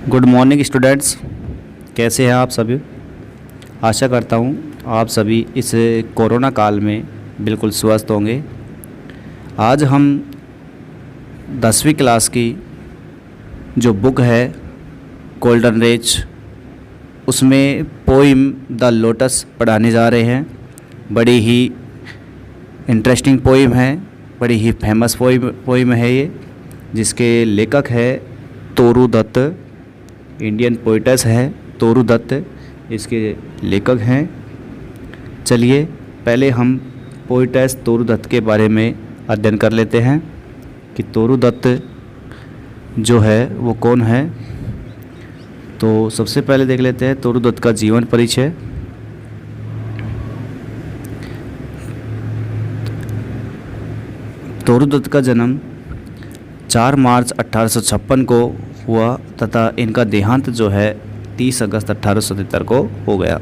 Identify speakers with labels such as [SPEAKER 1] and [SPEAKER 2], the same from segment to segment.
[SPEAKER 1] Good morning students, कैसे हैं आप सभी। आशा करता हूं आप सभी इस कोरोना काल में बिल्कुल स्वस्थ होंगे। आज हम 10वीं क्लास की जो बुक है गोल्डन रेज, उसमें पोइम द लोटस पढ़ाने जा रहे हैं। बड़ी ही इंटरेस्टिंग पोइम है, बड़ी ही फेमस पोइम है ये, जिसके लेखक है तोरू दत्त। इंडियन पोइटस है तोरू दत्त, इसके लेखक हैं। चलिए पहले हम पोइटस तोरू दत्त के बारे में अध्ययन कर लेते हैं कि तोरू दत्त जो है वो कौन है। तो सबसे पहले देख लेते हैं तोरू दत्त का जीवन परिचय। तोरू दत्त का जन्म 4 मार्च 1856 को हुआ तथा इनका देहांत जो है 30 अगस्त 1877 को हो गया।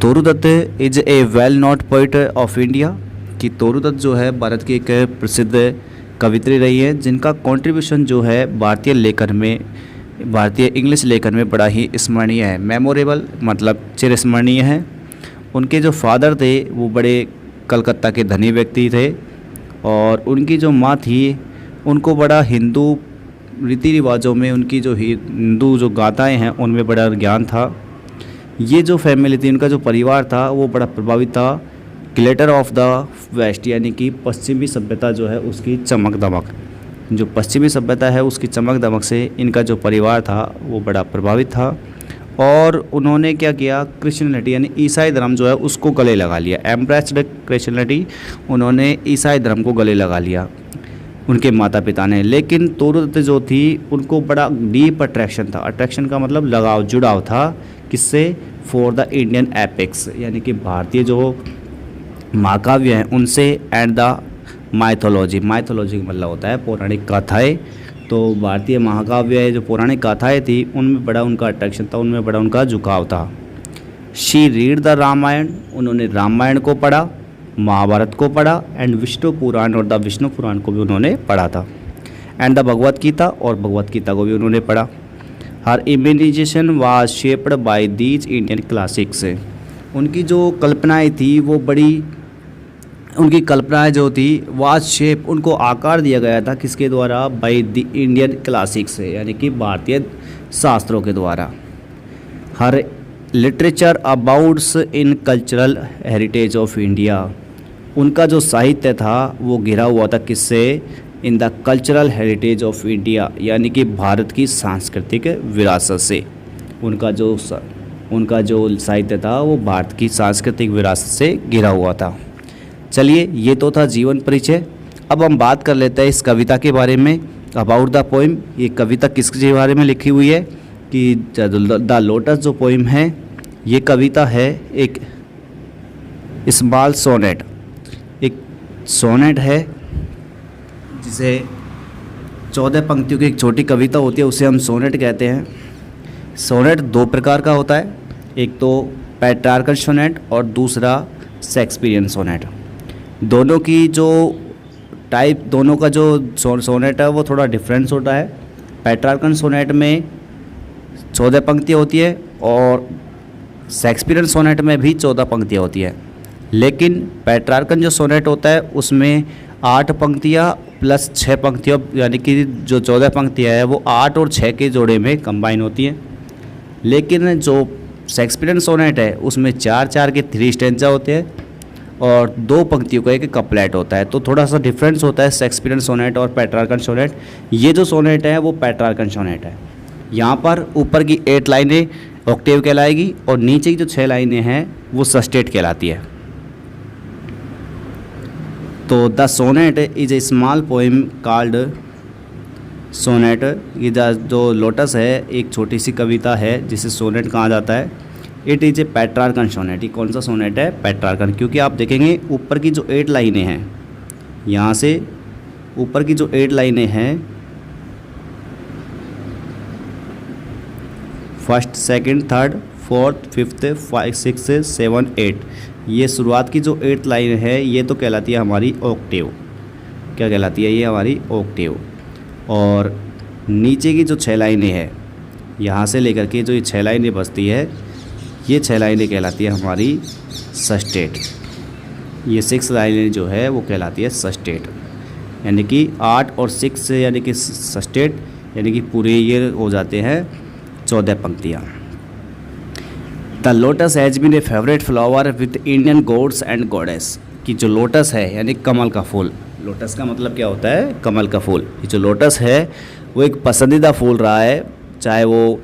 [SPEAKER 1] Toru Dutt is a well known poet of India, कि तोरू दत्त जो है भारत की एक प्रसिद्ध कवित्री रही है, जिनका कंट्रीब्यूशन जो है भारतीय इंग्लिश लेखन में बड़ा ही स्मरणीय है। मेमोरेबल मतलब चिरस्मरणीय है। उनके जो फादर थे वो बड़े कलकत्ता के धनी व्यक्ति थे, और उनकी जो माँ थी उनको बड़ा हिंदू रीति रिवाजों में, उनकी जो हिंदू जो गाथाएं हैं उनमें बड़ा ज्ञान था। ये जो फैमिली थी, उनका जो परिवार था वो बड़ा प्रभावित था ग्लेटर ऑफ द वेस्ट, यानी कि पश्चिमी सभ्यता जो है उसकी चमक दमक, जो पश्चिमी सभ्यता है उसकी चमक दमक से इनका जो परिवार था वो बड़ा प्रभावित था। और उन्होंने क्या किया, क्रिश्चियनिटी यानी ईसाई धर्म जो है उसको गले लगा लिया। एम्ब्रेस्ड क्रिश्चियनिटी, उन्होंने ईसाई धर्म को गले लगा लिया उनके माता पिता ने। लेकिन तोरू दत्त जो थी उनको बड़ा डीप अट्रैक्शन था। अट्रैक्शन का मतलब लगाव, जुड़ाव था किससे, फॉर द इंडियन एपिक्स, यानी कि भारतीय जो महाकाव्य हैं उनसे, एंड द माइथोलॉजी। माइथोलॉजी का मतलब होता है पौराणिक गाथाएं। तो भारतीय महाकाव्य जो पौराणिक गाथाएं थी उनमें बड़ा उनका अट्रैक्शन था, उनमें बड़ा उनका झुकाव था। शी रीड द रामायण, उन्होंने रामायण को पढ़ा, महाभारत को पढ़ा, एंड विष्णु पुराण और द विष्णु पुराण को भी उन्होंने पढ़ा था, एंड द भगवत गीता, और भगवत गीता को भी उन्होंने पढ़ा। Her imagination was shaped by these Indian classics, उनकी जो कल्पनाएं थी वो बड़ी, उनकी कल्पनाएं जो थी वाज शेप, उनको आकार दिया गया था किसके द्वारा, बाय द इंडियन क्लासिक्स, यानी कि भारतीय शास्त्रों के द्वारा। Her literature abounds in cultural heritage of India, उनका जो साहित्य था वो घिरा हुआ था किससे, in the cultural heritage of India, यानी कि भारत की सांस्कृतिक विरासत से। उनका जो साहित्य था वो भारत की सांस्कृतिक विरासत से घिरा हुआ था। चलिए ये तो था जीवन परिचय। अब हम बात कर लेते हैं इस कविता के बारे में, अबाउट द पोइम। ये कविता किसके बारे में लिखी हुई है कि द लोटस जो पोइम है, ये कविता है एक स्मॉल सोनेट, एक सोनेट है जिसे 14 पंक्तियों की एक छोटी कविता होती है, उसे हम सोनेट कहते हैं। सोनेट 2 प्रकार का होता है, एक तो पेट्रार्कल सोनेट और दूसरा शेक्सपियरियन सोनेट। दोनों की जो टाइप, दोनों का जो सोनेट है वो थोड़ा डिफरेंस होता है। पेट्रार्कल सोनेट में 14 पंक्तियाँ होती है और शेक्सपियरियन सोनेट में भी 14 पंक्तियाँ होती है। लेकिन पेट्रार्कन जो सोनेट होता है उसमें 8 पंक्तियाँ प्लस 6 पंक्तियाँ, यानी कि जो 14 पंक्तियाँ है वो 8 और 6 के जोड़े में कंबाइन होती हैं। लेकिन जो शेक्सपियरियन सोनेट है उसमें 4-4 के 3 स्टैंजा होते हैं और 2 पंक्तियों का एक कपलेट होता है। तो थोड़ा सा डिफरेंस होता है शेक्सपियरियन सोनेट और पेट्रार्कन सोनेट। ये जो सोनेट है वो पेट्रार्कन सोनेट है। यहाँ पर ऊपर की 8 लाइनें ऑक्टेव कहलाएगी और नीचे की जो 6 लाइनें हैं वो सस्टेट कहलाती है। तो the sonnet is a small poem called sonnet. ये जो लोटस है एक छोटी सी कविता है जिसे सोनेट कहा जाता है। It is a Petrarchan sonnet. ये कौन सा सोनेट है, पेट्रार्कन, क्योंकि आप देखेंगे ऊपर की जो 8 लाइनें हैं, यहाँ से ऊपर की जो 8 लाइनें हैं, first, second, third, fourth, fifth, 5, 6, 7, 8, ये शुरुआत की जो 8 लाइन है ये तो कहलाती है हमारी ऑक्टेव। क्या कहलाती है ये हमारी ऑक्टेव। और नीचे की जो 6 लाइनें हैं यहाँ से लेकर के जो ये 6 लाइनें बचती है, ये 6 लाइनें कहलाती है हमारी सस्टेट। ये 6 लाइनें जो है वो कहलाती है सस्टेट, यानी कि 8 और 6 यानी कि सस्टेट, यानी कि पूरे ये हो जाते हैं 14 पंक्तियाँ। The lotus has been a favourite flower with Indian gods and goddess, कि जो लोटस है यानी कमल का फूल, लोटस का मतलब क्या होता है, कमल का फूल। ये जो लोटस है वो एक पसंदीदा फूल रहा है, चाहे वो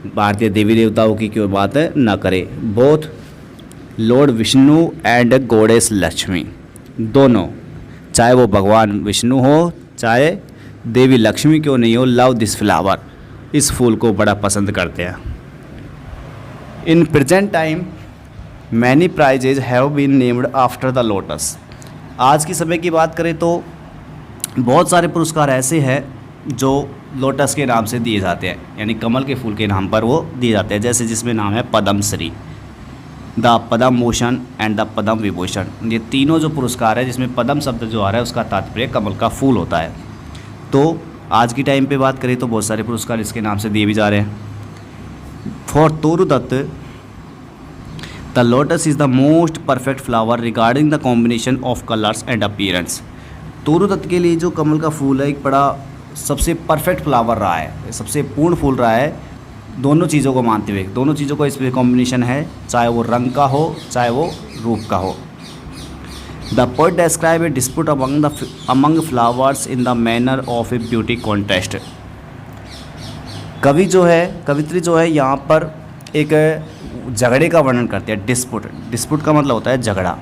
[SPEAKER 1] भारतीय देवी देवताओं की कोई बात है ना करे, both Lord Vishnu and goddess Lakshmi, दोनों, चाहे वो भगवान विष्णु हो चाहे देवी लक्ष्मी क्यों नहीं हो, लव दिस फ्लावर, इस फूल को बड़ा पसंद करते हैं। In present time many prizes have been named after the lotus. आज के समय की बात करें तो बहुत सारे पुरस्कार ऐसे हैं जो लोटस के नाम से दिए जाते हैं, यानी कमल के फूल के नाम पर वो दिए जाते हैं, जैसे जिसमें नाम है Padma Shri, the Padma Bhushan and the Padma Vibhushan. ये तीनों जो पुरस्कार है जिसमें पद्म शब्द जो आ रहा है उसका तात्पर्य कमल का फूल होता है। तो आज की टाइम पे बात करें तो बहुत सारे पुरस्कार इसके नाम से दिए भी जा रहे हैं। For Toru Dutt the lotus is the most perfect flower regarding the combination of colours and appearance. Toru Dutt के लिए जो कमल का फूल है एक बड़ा सबसे परफेक्ट फ्लावर रहा है, सबसे पूर्ण फूल रहा है, दोनों चीज़ों को मानते हुए, दोनों चीज़ों का इसमें कॉम्बिनेशन है, चाहे वो रंग का हो चाहे वो रूप का हो। The poet describe A dispute among flowers in the manner of A beauty contest. कवि जो है, कवित्री जो है यहाँ पर एक झगड़े का वर्णन करते हैं। डिस्प्यूट का मतलब होता है झगड़ा,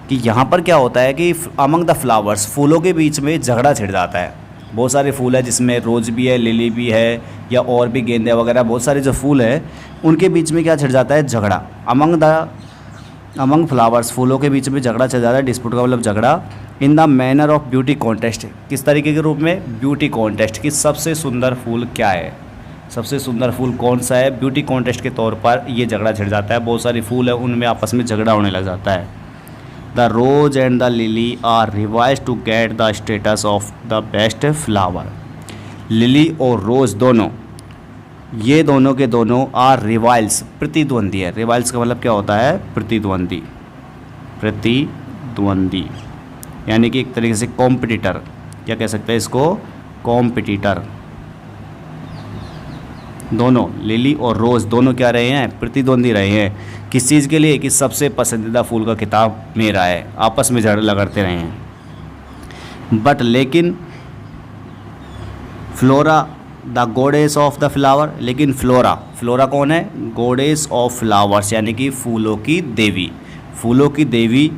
[SPEAKER 1] कि यहाँ पर क्या होता है कि अमंग द फ्लावर्स, फूलों के बीच में झगड़ा छिड़ जाता है। बहुत सारे फूल है जिसमें रोज़ भी है, लिली भी है, या और भी गेंदे वगैरह बहुत सारे जो फूल है उनके बीच में क्या छिड़ जाता है, झगड़ा। अमंग फ्लावर्स, फूलों के बीच में झगड़ा छिड़ जाता है। डिस्प्यूट का मतलब झगड़ा। In the manner of beauty contest, किस तरीके के रूप में, ब्यूटी कॉन्टेस्ट, कि सबसे सुंदर फूल क्या है, सबसे सुंदर फूल कौन सा है, ब्यूटी कॉन्टेस्ट के तौर पर ये झगड़ा छिड़ जाता है। बहुत सारे फूल है उनमें आपस में झगड़ा होने लग जाता है। The rose and the lily are rivals to get the status of the best flower. Lily और रोज़ दोनों, ये दोनों के दोनों आर रिवाइल्स, प्रतिद्वंदी है। रिवाइल्स का मतलब क्या होता है, प्रतिद्वंदी, प्रतिद्वंदी, यानी कि एक तरीके से कॉम्पिटिटर, क्या कह सकते हैं इसको, कॉम्पिटिटर। दोनों लिली और रोज़ दोनों क्या रहे हैं, प्रतिद्वंदी रहे हैं। किस चीज़ के लिए, कि सबसे पसंदीदा फूल का खिताब मेरा है, आपस में झगड़ा लगड़ते रहे हैं। बट लेकिन flora the goddess of the flower, लेकिन फ्लोरा कौन है, गॉडेस ऑफ फ्लावर्स, यानी कि फूलों की देवी, फूलों की देवी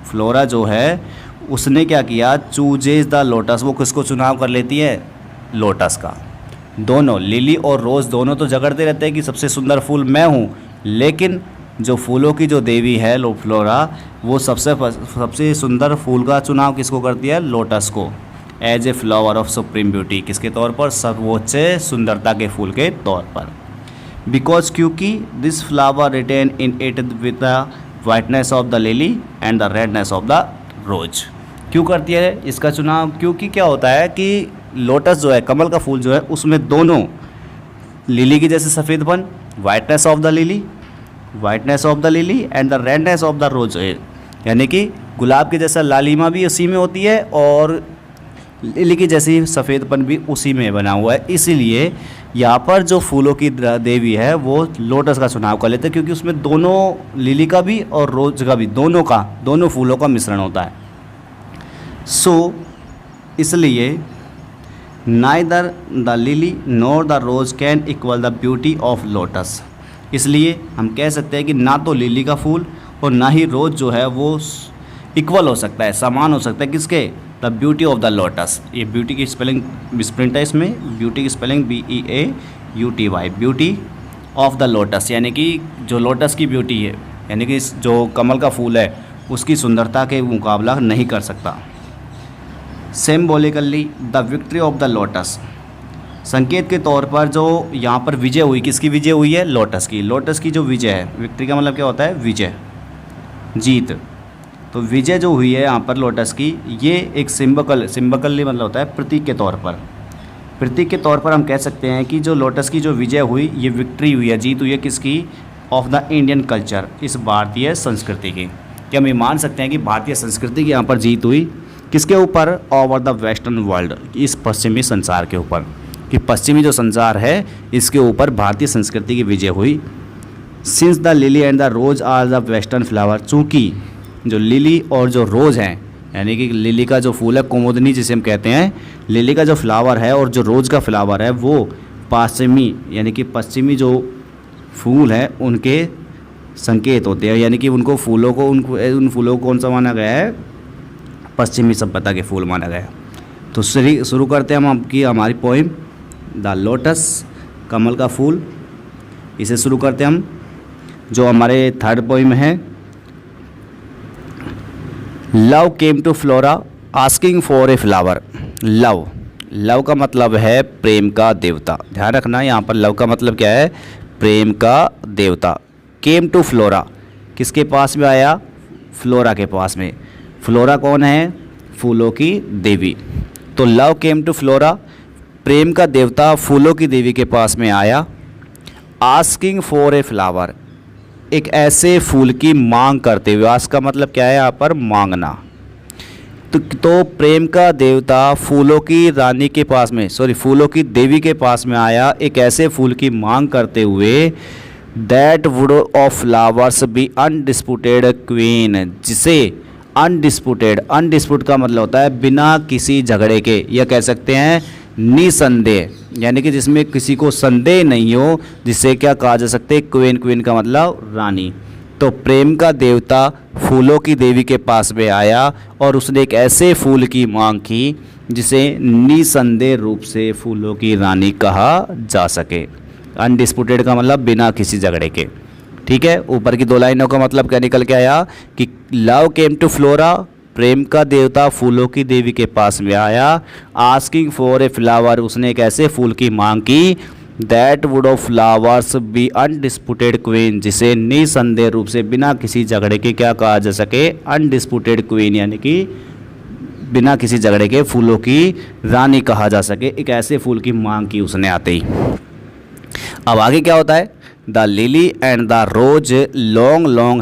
[SPEAKER 1] फ्लोरा जो है उसने क्या किया, चूजेज द लोटस, वो किसको चुनाव कर लेती है, लोटस का। दोनों लिली और रोज़ दोनों तो झगड़ते रहते हैं कि सबसे सुंदर फूल मैं हूँ, लेकिन जो फूलों की जो देवी है फ्लोरा, वो सबसे सुंदर फूल का चुनाव किसको करती है, लोटस को, as a flower of supreme beauty, किसके तौर पर, सर्वोच्च सुंदरता के फूल के तौर पर। बिकॉज क्योंकि this flower retain in it with the whiteness of the lily and the redness of the rose. क्यों करती है इसका चुनाव, क्योंकि क्या होता है कि लोटस जो है, कमल का फूल जो है, उसमें दोनों लिली की जैसे सफ़ेदपन, whiteness of the lily and the redness of the rose है, यानी कि गुलाब के जैसा लालिमा भी उसी में होती है और लिली की जैसी सफ़ेदपन भी उसी में बना हुआ है। इसीलिए यहाँ पर जो फूलों की देवी है वो लोटस का चुनाव कर लेते हैं, क्योंकि उसमें दोनों लिली का भी और रोज का भी, दोनों फूलों का मिश्रण होता है। सो इसलिए neither the lily nor the rose can equal the beauty of lotus. इसलिए हम कह सकते हैं कि ना तो लिली का फूल और ना ही रोज जो है वो इक्वल हो सकता है, समान हो सकता है किसके, the beauty of the lotus. ये ब्यूटी की स्पेलिंग मिसप्रिंट है इसमें, ब्यूटी की spelling BEAUTY, beauty of the lotus, यानी कि जो लोटस की ब्यूटी है, यानी कि जो कमल का फूल है उसकी सुंदरता के मुकाबला नहीं कर सकता। Symbolically the victory of the lotus, संकेत के तौर पर जो यहाँ पर विजय हुई, किसकी विजय हुई है, लोटस की जो विजय है, विक्ट्री का मतलब क्या होता है, विजय, जीत। तो विजय जो हुई है यहाँ पर लोटस की, ये एक सिंबकली मतलब होता है प्रतीक के तौर पर, प्रतीक के तौर पर हम कह सकते हैं कि जो लोटस की जो विजय हुई, ये विक्ट्री हुई है, जीत हुई है किसकी? ऑफ द इंडियन कल्चर, इस भारतीय संस्कृति की। क्या हम ये मान सकते हैं कि भारतीय संस्कृति की यहाँ पर जीत हुई? किसके ऊपर? ओवर द वेस्टर्न वर्ल्ड, इस पश्चिमी संसार के ऊपर, कि पश्चिमी जो संसार है इसके ऊपर भारतीय संस्कृति की विजय हुई। Since the lily and the rose are the western flower, चूँकि जो लिली और जो रोज़ हैं, यानी कि लिली का जो फूल है कुमुदनी जिसे हम कहते हैं, लिली का जो फ्लावर है और जो रोज़ का फ्लावर है वो पश्चिमी, यानी कि पश्चिमी जो फूल है उनके संकेत होते हैं, यानी कि उनको फूलों को उन फूलों को कौन सा माना गया है? पश्चिमी सभ्यता के फूल माना गया। तो शुरू करते हैं हम आपकी हमारी पोइम द लोटस, कमल का फूल। इसे शुरू करते हैं हम। जो हमारे थर्ड पोइम है, love came to Flora asking for a flower. Love का मतलब है प्रेम का देवता। ध्यान रखना यहाँ पर लव का मतलब क्या है? प्रेम का देवता। केम टू फ्लोरा, किसके पास में आया? फ्लोरा के पास में। फ्लोरा कौन है? फूलों की देवी। तो लव केम टू फ्लोरा, प्रेम का देवता फूलों की देवी के पास में आया। आस्किंग फॉर ए फ्लावर, एक ऐसे फूल की मांग करते हुए। आस्क का मतलब क्या है यहाँ पर? मांगना। तो प्रेम का देवता फूलों की रानी के पास में, फूलों की देवी के पास में आया एक ऐसे फूल की मांग करते हुए। That would of flowers be undisputed queen, जिसे अनडिस्प्यूट का मतलब होता है बिना किसी झगड़े के, या कह सकते हैं निसंदेह, यानी कि जिसमें किसी को संदेह नहीं हो, जिसे क्या कहा जा सकते? क्वीन का मतलब रानी। तो प्रेम का देवता फूलों की देवी के पास में आया और उसने एक ऐसे फूल की मांग की जिसे निसंदेह रूप से फूलों की रानी कहा जा सके। अनडिस्प्यूटेड का मतलब बिना किसी झगड़े के। ठीक है, ऊपर की दो लाइनों का मतलब क्या निकल के आया कि लव केम टू फ्लोरा, प्रेम का देवता फूलों की देवी के पास में आया। आस्किंग फॉर ए फ्लावर, उसने एक ऐसे फूल की मांग की। That would of flowers be undisputed queen, जिसे निसंदेह रूप से बिना किसी झगड़े के क्या कहा जा सके? अनडिस्प्यूटेड क्वीन, यानी कि बिना किसी झगड़े के फूलों की रानी कहा जा सके। एक ऐसे फूल की मांग की उसने आते ही। अब आगे क्या होता है? The lily and the rose long long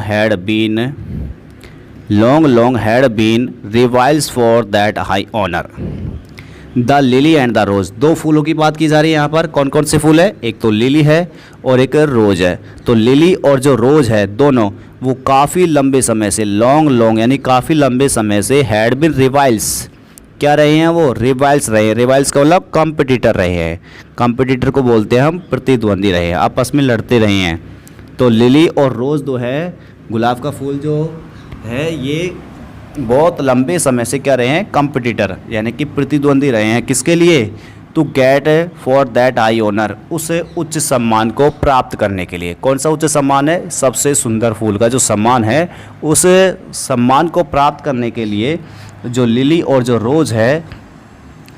[SPEAKER 1] had been rivals for that high honour. The lily and the rose, दो फूलों की बात की जा रही है यहाँ पर। कौन कौन से फूल है? एक तो लिली है और एक रोज है। तो लिली और जो रोज है दोनों वो काफ़ी लंबे समय से, लॉन्ग यानी काफ़ी लंबे समय से, हैड बीन रिवाइल्स, क्या रहे हैं? वो रिवाइल्स रहे हैं। रिवाइल्स का मतलब कॉम्पिटिटर रहे हैं। कॉम्पिटिटर को बोलते हैं हम प्रतिद्वंदी रहे हैं, आपस में लड़ते रहे हैं। तो लिली और रोज़ दो है, गुलाब का फूल जो है ये बहुत लंबे समय से क्या रहे हैं? कॉम्पिटिटर, यानी कि प्रतिद्वंदी रहे हैं। किसके लिए? To get for that high honour, उस उच्च सम्मान को प्राप्त करने के लिए। कौन सा उच्च सम्मान है? सबसे सुंदर फूल का जो सम्मान है, उस सम्मान को प्राप्त करने के लिए जो लिली और जो रोज़ है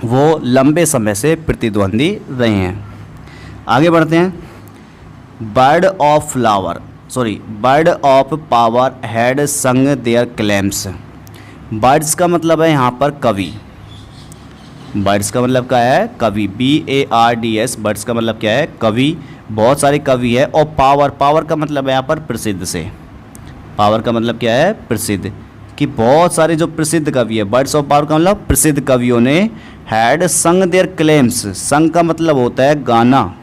[SPEAKER 1] वो लंबे समय से प्रतिद्वंदी रहे हैं। आगे बढ़ते हैं। बर्ड ऑफ पावर हैड संग देयर क्लेम्स। बर्ड्स का मतलब है यहाँ पर कवि। बर्ड्स का मतलब क्या है? कवि। BARDS, बर्ड्स का मतलब क्या है? कवि। बहुत सारे कवि है। और पावर का मतलब है यहाँ पर प्रसिद्ध से। पावर का मतलब क्या है? प्रसिद्ध। कि बहुत सारे जो प्रसिद्ध कवि है, बर्ड्स ऑफ पावर का मतलब प्रसिद्ध कवियों ने हैड संग देयर क्लेम्स। संग का मतलब होता है गाना।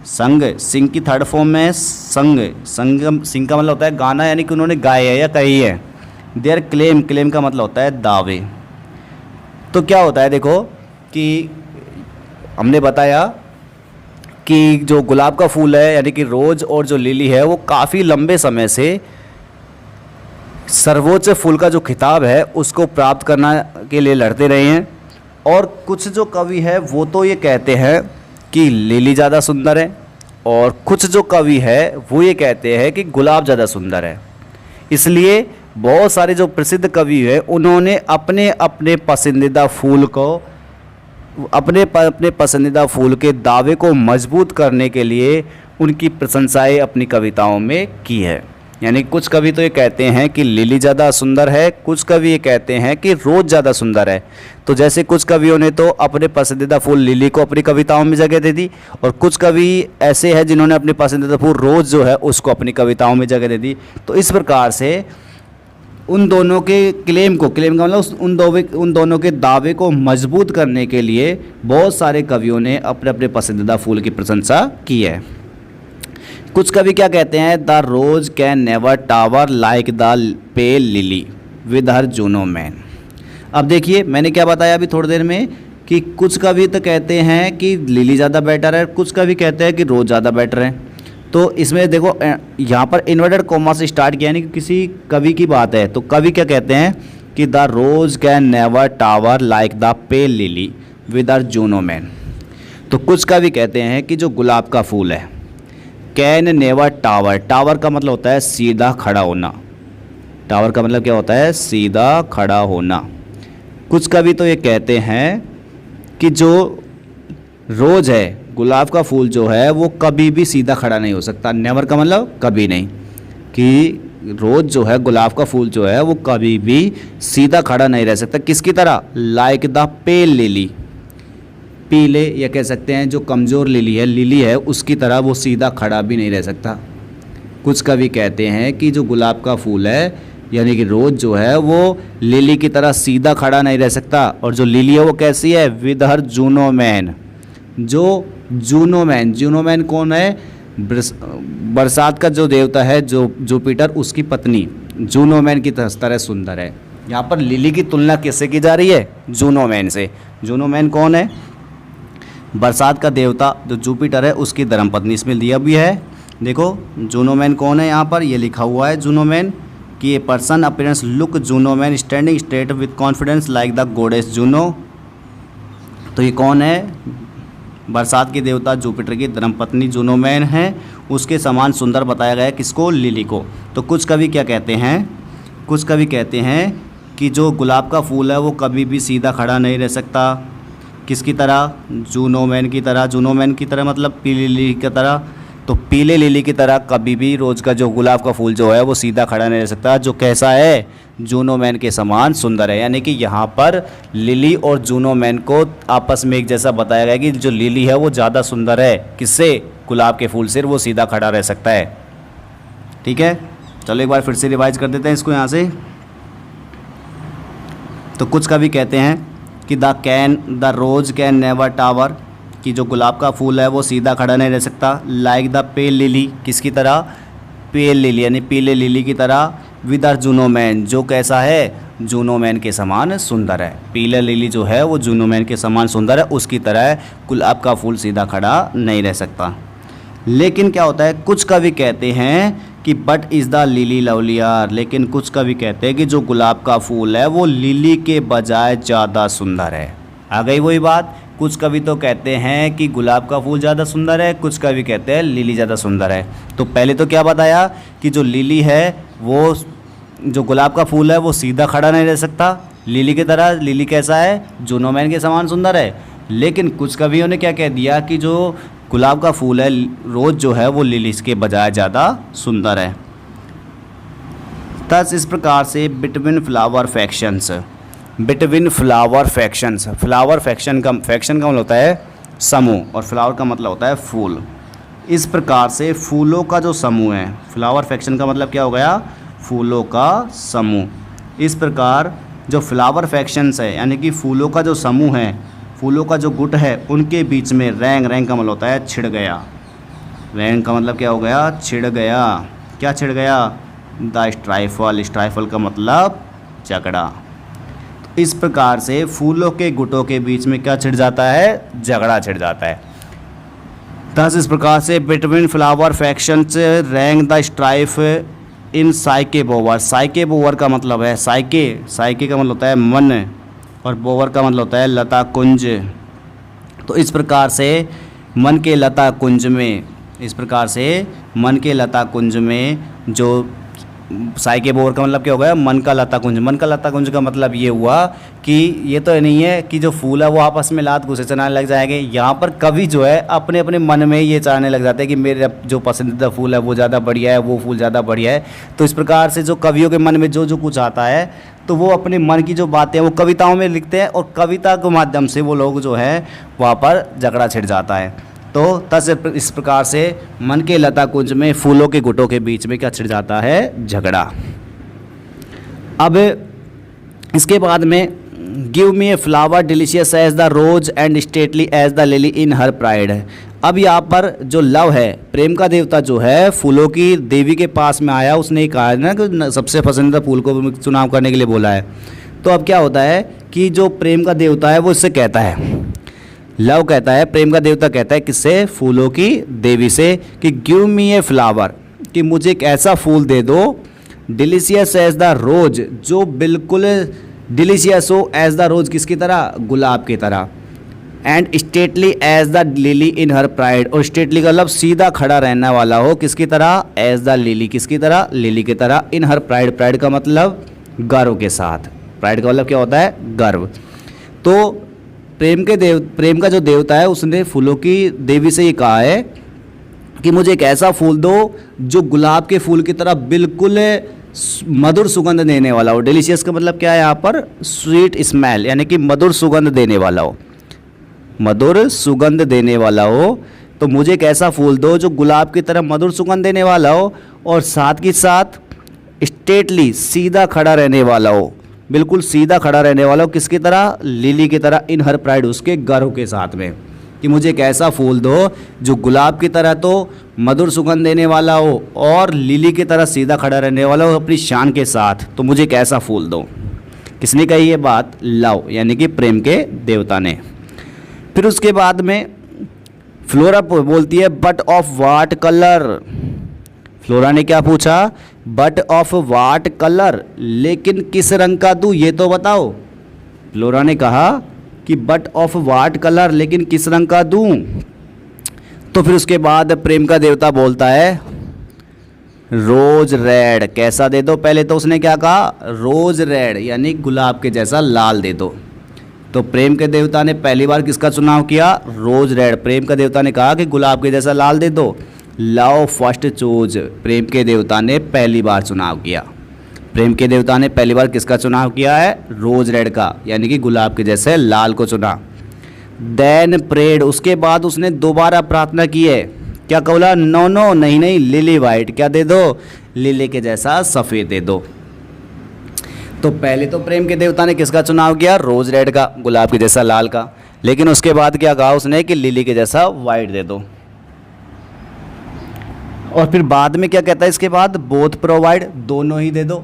[SPEAKER 1] संग, सिंग की थर्ड फॉर्म में संग सिंग का मतलब होता है गाना, यानी कि उन्होंने गाए है या कही है। देयर क्लेम का मतलब होता है दावे। तो क्या होता है देखो कि हमने बताया कि जो गुलाब का फूल है यानी कि रोज़ और जो लिली है वो काफ़ी लंबे समय से सर्वोच्च फूल का जो खिताब है उसको प्राप्त करने के लिए लड़ते रहे हैं। और कुछ जो कवि है वो तो ये कहते हैं कि लिली ज़्यादा सुंदर है, और कुछ जो कवि है वो ये कहते हैं कि गुलाब ज़्यादा सुंदर है। इसलिए बहुत सारे जो प्रसिद्ध कवि हैं उन्होंने अपने अपने पसंदीदा फूल को, अपने पसंदीदा फूल के दावे को मजबूत करने के लिए उनकी प्रशंसाएं अपनी कविताओं में की है। यानी कुछ कवि तो ये कहते हैं कि लिली ज़्यादा सुंदर है, कुछ कवि ये कहते हैं कि रोज़ ज़्यादा सुंदर है। तो जैसे कुछ कवियों ने तो अपने पसंदीदा फूल लिली को अपनी कविताओं में जगह दे दी, और कुछ कवि ऐसे हैं जिन्होंने अपने पसंदीदा फूल रोज़ जो है उसको अपनी कविताओं में जगह दे दी। तो इस प्रकार से उन दोनों के क्लेम का मतलब उन दोनों के दावे को मजबूत करने के लिए बहुत सारे कवियों ने अपने अपने पसंदीदा फूल की प्रशंसा की है। कुछ कवि क्या कहते हैं, the rose can never tower like the pale lily with her Juno mien. अब देखिए मैंने क्या बताया अभी थोड़ी देर में कि कुछ कवि तो कहते हैं कि लिली ज़्यादा बेटर है, कुछ कवि कहते हैं कि रोज़ ज़्यादा बेटर है। तो इसमें देखो यहाँ पर इन्वर्टेड कॉमा से स्टार्ट किया, यानी कि किसी कवि की बात है। तो कवि क्या कहते हैं कि the rose can never tower like the pale lily with her Juno mien. तो कुछ कवि कहते हैं कि जो गुलाब का फूल है, कैन नेवर टावर, टावर का मतलब होता है सीधा खड़ा होना, टावर का मतलब क्या होता है, सीधा खड़ा होना। कुछ कवि तो ये कहते हैं कि जो रोज़ है, गुलाब का फूल जो है वो कभी भी सीधा खड़ा नहीं हो सकता। नेवर का मतलब कभी नहीं, कि रोज़ जो है गुलाब का फूल जो है वो कभी भी सीधा खड़ा नहीं रह सकता। किसकी तरह, लाइक द पेल लिली, पीले या कह सकते हैं जो कमज़ोर लिली है उसकी तरह वो सीधा खड़ा भी नहीं रह सकता। कुछ कवि कहते हैं कि जो गुलाब का फूल है यानी कि रोज़ जो है वो लिली की तरह सीधा खड़ा नहीं रह सकता। और जो लिली है वो कैसी है, विद हर जूनो मैन, जो जूनो मैन कौन है, बरसात का जो देवता है जो जुपिटर, उसकी पत्नी जूनो मैन की तरह सुंदर है। यहाँ पर लिली की तुलना किससे की जा रही है, जूनो मैन से। जूनो मैन कौन है, बरसात का देवता जो जुपिटर है उसकी धर्मपत्नी, इसमें दिया भी है। देखो जूनो मैन कौन है, यहाँ पर ये लिखा हुआ है जूनो मैन कि a person appearance look Juno man standing straight with confidence like the goddess Juno. तो ये कौन है, बरसात के देवता जुपिटर की धर्मपत्नी जूनो मैन है, उसके समान सुंदर बताया गया है किसको, लिली को। तो कुछ कवि क्या कहते हैं, कुछ कवि कहते हैं कि जो गुलाब का फूल है वो कभी भी सीधा खड़ा नहीं रह सकता। किसकी तरह, जूनो मैन की तरह। जूनो मैन की तरह मतलब पीली लिली की तरह। तो पीले लिली की तरह कभी भी रोज़ का जो गुलाब का फूल जो है वो सीधा खड़ा नहीं रह सकता, जो कैसा है, जूनो मैन के समान सुंदर है। यानी कि यहाँ पर लिली और जूनो मैन को आपस में एक जैसा बताया गया कि जो लिली है वो ज़्यादा सुंदर है, किससे, गुलाब के फूल से, वो सीधा खड़ा रह सकता है। ठीक है, चलो एक बार फिर से रिवाइज कर देते हैं इसको यहाँ से। तो कुछ कवि कहते हैं कि the rose can never tower, कि जो गुलाब का फूल है वो सीधा खड़ा नहीं रह सकता, लाइक द पेल लिली, किसकी तरह, पेल लिली यानी पीले लिली की तरह, विद हर जूनो मैन, जो कैसा है, जूनो मैन के समान सुंदर है। पीला लिली जो है वो जूनो मैन के समान सुंदर है, उसकी तरह गुलाब का फूल सीधा खड़ा नहीं रह सकता। लेकिन क्या होता है, कुछ कवि कहते हैं कि but is the lily lovelier, लेकिन कुछ कवि कहते हैं कि जो गुलाब का फूल है वो लिली के बजाय ज़्यादा सुंदर है। आ गई वही बात, कुछ कवि तो कहते हैं कि गुलाब का फूल ज़्यादा सुंदर है, कुछ कवि कहते हैं लिली ज़्यादा सुंदर है। तो पहले तो क्या बताया कि जो लिली है वो, जो गुलाब का फूल है वो सीधा खड़ा नहीं रह सकता लिली की तरह, लिली कैसा है, जूनो मैन के समान सुंदर है। लेकिन कुछ कवियों ने क्या कह दिया कि जो गुलाब का फूल है रोज़ जो है वो लिली के बजाय ज़्यादा सुंदर है। थस इस प्रकार से between flower factions, flower faction का मतलब होता है समूह, और फ्लावर का मतलब होता है फूल। इस प्रकार से फूलों का जो समूह है, फ्लावर फैक्शन का मतलब क्या हो गया, फूलों का समूह। इस प्रकार जो फ्लावर फैक्शंस है यानी कि फूलों का जो समूह है, फूलों का जो गुट है, उनके बीच में रैंग का मतलब होता है छिड़ गया। रैंग का मतलब क्या हो गया, छिड़ गया। क्या छिड़ गया, द स्ट्राइफल का मतलब झगड़ा। इस प्रकार से फूलों के गुटों के बीच में क्या छिड़ जाता है, झगड़ा छिड़ जाता है। थस इस प्रकार से between flower factions wrong the strife इन साइके बोवर। साइके बोवर का मतलब है, साइके का मतलब होता है मन, और बोवर का मतलब होता है लता कुंज। तो इस प्रकार से मन के लता कुंज में, इस प्रकार से मन के लता कुंज में जो साई के बोर का मतलब क्या हो गया, मन का लता कुंज। मन का लता कुंज का मतलब ये हुआ कि ये तो नहीं है कि जो फूल है वो आपस में लात घुसे चलाने लग जाएंगे। यहाँ पर कवि जो है अपने अपने मन में ये चाहने लग जाते हैं कि मेरे जो पसंदीदा फूल है वो ज़्यादा बढ़िया है, वो फूल ज़्यादा बढ़िया है। तो इस प्रकार से जो कवियों के मन में जो जो कुछ आता है तो वो अपने मन की जो बातें हैं वो कविताओं में लिखते हैं, और कविता के माध्यम से वो लोग जो है वहाँ पर झगड़ा छिड़ जाता है। तो तस इस प्रकार से मन के लता कुंज में फूलों के गुटों के बीच में क्या छिड़ जाता है, झगड़ा। अब इसके बाद में give me a flower delicious as the rose and stately as the lily in her pride है। अब यहाँ पर जो लव है, प्रेम का देवता जो है फूलों की देवी के पास में आया, उसने कहा है ना कि सबसे पसंदीदा फूल को चुनाव करने के लिए बोला है। तो अब क्या होता है कि जो प्रेम का देवता है वो इससे कहता है, लव कहता है, प्रेम का देवता कहता है किससे, फूलों की देवी से, कि गिव मी ए फ्लावर, कि मुझे एक ऐसा फूल दे दो, डिलीशियस एज द रोज, जो बिल्कुल डिलीशियस हो, एज द रोज किसकी तरह, गुलाब की तरह, and stately as the lily in her pride, और स्टेटली का मतलब सीधा खड़ा रहने वाला हो, किसकी तरह, एज द लिली, किसकी तरह, लिली की तरह, इन हर प्राइड, प्राइड का मतलब गर्व के साथ, प्राइड का मतलब क्या होता है, गर्व। तो प्रेम का जो देवता है उसने फूलों की देवी से ये कहा है कि मुझे एक ऐसा फूल दो जो गुलाब के फूल की तरह बिल्कुल मधुर सुगंध देने वाला हो। डिलीशियस का मतलब क्या है यहाँ पर, स्वीट स्मेल, यानी कि मधुर सुगंध देने वाला हो, मधुर सुगंध देने वाला हो। तो मुझे एक ऐसा फूल दो जो गुलाब की तरह मधुर सुगंध देने वाला हो, और साथ ही साथ स्ट्रेटली, सीधा खड़ा रहने वाला हो, बिल्कुल सीधा खड़ा रहने वाला हो, किसकी तरह, लिली की तरह, इन हर प्राइड, उसके गर्व के साथ में, कि मुझे एक ऐसा फूल दो जो गुलाब की तरह तो मधुर सुगंध देने वाला हो और लिली की तरह सीधा खड़ा रहने वाला हो अपनी शान के साथ। तो मुझे एक ऐसा फूल दो। किसने कही ये बात, लव, यानी कि प्रेम के देवता ने। फिर उसके बाद में फ्लोरा बोलती है but of white colour. Flora ने क्या पूछा, बट ऑफ वाट कलर, लेकिन किस रंग का दूँ ये तो बताओ। फ्लोरा ने कहा कि बट ऑफ वाट कलर, लेकिन किस रंग का दूँ। तो फिर उसके बाद प्रेम का देवता बोलता है रोज रेड, कैसा दे दो। पहले तो उसने क्या कहा, रोज रेड, यानी गुलाब के जैसा लाल दे दो। तो प्रेम के देवता ने पहली बार किसका चुनाव किया, रोज रेड। प्रेम का देवता ने कहा कि गुलाब के जैसा लाल दे दो। लव फर्स्ट चूज, प्रेम के देवता ने पहली बार चुनाव किया। प्रेम के देवता ने पहली बार किसका चुनाव किया है, रोज रेड का, यानी कि गुलाब के जैसे लाल को चुना। देन प्रेड, उसके बाद उसने दोबारा प्रार्थना की है, क्या बोला, नो नो, नहीं नहीं, लिली वाइट, क्या दे दो, लिली के जैसा सफ़ेद दे दो। तो पहले तो प्रेम के देवता ने किसका चुनाव किया, रोज रेड का, गुलाब के जैसा लाल का। लेकिन उसके बाद क्या कहा उसने कि लिली के जैसा वाइट दे दो। और फिर बाद में क्या कहता है इसके बाद, बोथ प्रोवाइड, दोनों ही दे दो।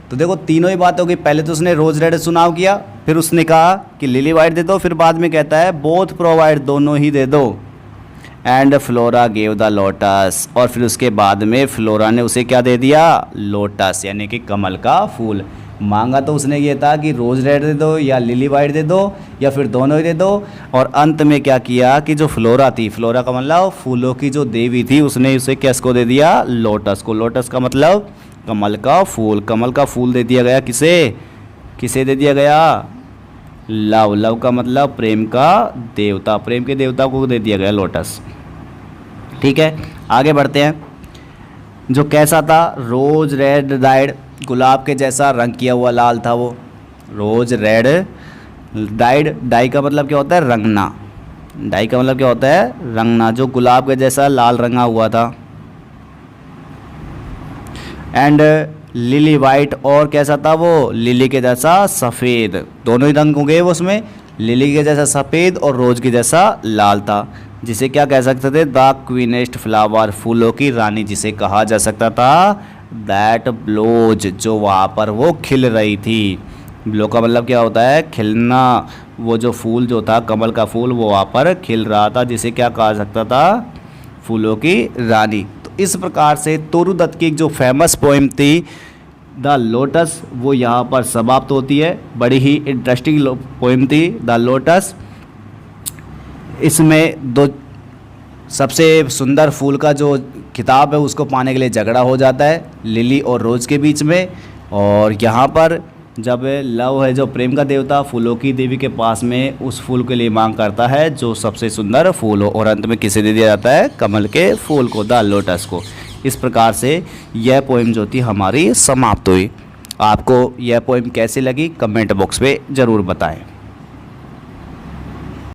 [SPEAKER 1] तो देखो तीनों ही बात हो गई। पहले तो उसने रोज रेड चुनाव किया, फिर उसने कहा कि लिली वाइट दे दो, फिर बाद में कहता है बोथ प्रोवाइड, दोनों ही दे दो। And flora gave the lotus, और फिर उसके बाद में फ्लोरा ने उसे क्या दे दिया, लोटस, यानी कि कमल का फूल। मांगा तो उसने ये था कि रोज रेड दे दो या लिली वाइट दे दो या फिर दोनों ही दे दो। और अंत में क्या किया कि जो फ्लोरा थी, फ्लोरा का मतलब फूलों की जो देवी थी, उसने उसे किसको दे दिया, लोटस को। लोटस का मतलब कमल का फूल। कमल का फूल दे दिया गया किसे, किसे दे दिया गया, लव। लव का मतलब प्रेम का देवता, प्रेम के देवता को दे दिया गया लोटस। ठीक है, आगे बढ़ते हैं। जो कैसा था, रोज रेड डाइड, गुलाब के जैसा रंग किया हुआ लाल था वो, रोज रेड डाइड। डाई का मतलब क्या होता है, रंगना। डाई का मतलब क्या होता है, रंगना। जो गुलाब के जैसा लाल रंगा हुआ था। एंड लिली वाइट, और कैसा था वो, लिली के जैसा सफ़ेद। दोनों ही रंग हो गए वो उसमें, लिली के जैसा सफ़ेद और रोज के जैसा लाल था। जिसे क्या कह सकते थे, द क्वीनेस्ट फ्लावर, फूलों की रानी जिसे कहा जा सकता था। दैट ब्लोज, जो वहाँ पर वो खिल रही थी। ब्लो का मतलब क्या होता है, खिलना। वो जो फूल जो था, कमल का फूल, वो वहाँ पर खिल रहा था, जिसे क्या कहा सकता था, फूलों की रानी। तो इस प्रकार से तोरू दत्त की एक जो फेमस पोएम थी द लोटस, वो यहाँ पर समाप्त होती है। बड़ी ही इंटरेस्टिंग पोएम थी द लोटस। इसमें दो सबसे सुंदर फूल का जो खिताब है उसको पाने के लिए झगड़ा हो जाता है लिली और रोज़ के बीच में। और यहाँ पर जब लव है जो प्रेम का देवता फूलों की देवी के पास में उस फूल के लिए मांग करता है जो सबसे सुंदर फूल हो, और अंत में किसे दे दिया जाता है, कमल के फूल को, द लोटस को। इस प्रकार से यह पोएम जो थी हमारी समाप्त हुई। आपको यह पोएम कैसी लगी कमेंट बॉक्स में ज़रूर बताएं।